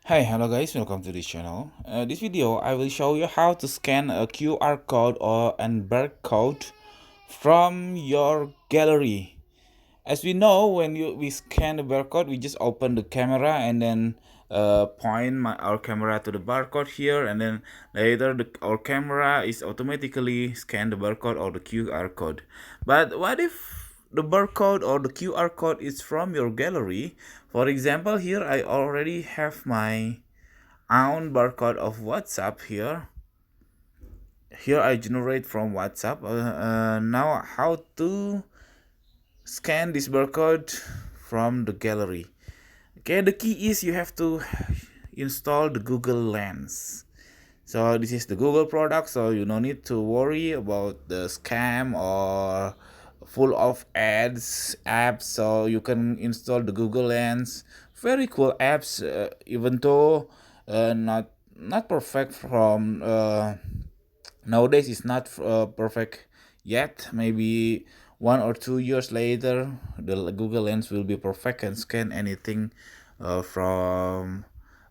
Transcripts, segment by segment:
Hi, hello guys, welcome to this channel. This video I will show you how to scan a QR code or an barcode from your gallery. As we know, when we scan the barcode, we just open the camera and then point our camera to the barcode here, and then later our camera is automatically scan the barcode or the QR code. But what if the barcode or the QR code is from your gallery? For example, here I already have my own barcode of WhatsApp here. Here I generate from WhatsApp. Now how to scan this barcode from the gallery? Okay, the key is you have to install the Google Lens. So this is the Google product, so you no need to worry about the scam or full of ads apps. So you can install the Google Lens. Very cool apps, even though not perfect from nowadays. It's not perfect yet. Maybe 1 or 2 years later, the Google Lens will be perfect and scan anything from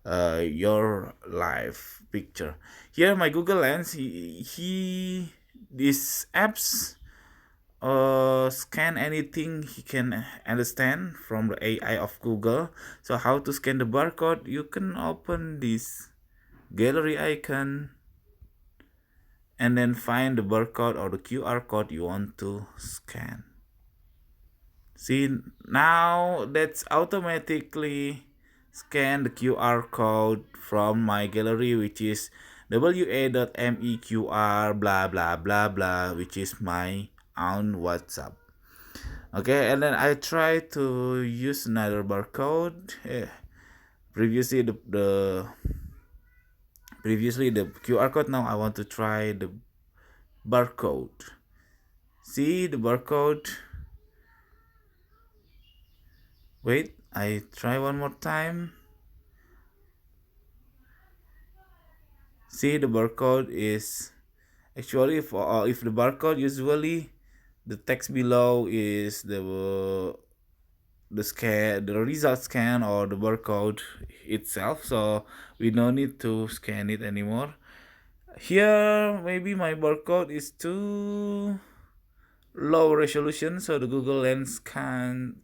your live picture. Here my Google Lens, these apps scan anything he can understand from the AI of Google. So how to scan the barcode? You can open this gallery icon and then find the barcode or the QR code you want to scan. See, now that's automatically scan the QR code from my gallery, which is wa.meqr blah blah blah blah, which is my own WhatsApp. Okay, and then I try to use another barcode. Previously the QR code. Now I want to try the barcode. See the barcode. Wait, I try one more time. See, the barcode is actually for if the barcode, usually the text below is the result scan or the barcode itself, so we don't need to scan it anymore. Here maybe my barcode is too low resolution, so the Google Lens can't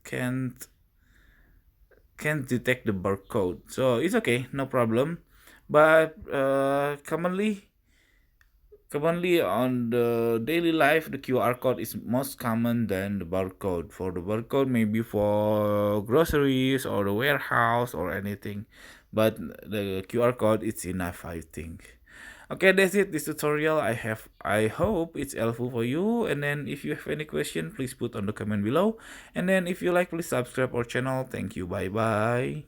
detect the barcode, so it's okay, no problem. But commonly on the daily life, the QR code is most common than the barcode. For the barcode, maybe for groceries or the warehouse or anything, but the QR code is enough, I think. Okay, that's it. This tutorial I hope it's helpful for you. And then if you have any question, please put on the comment below. And then if you like, please subscribe our channel. Thank you. Bye bye.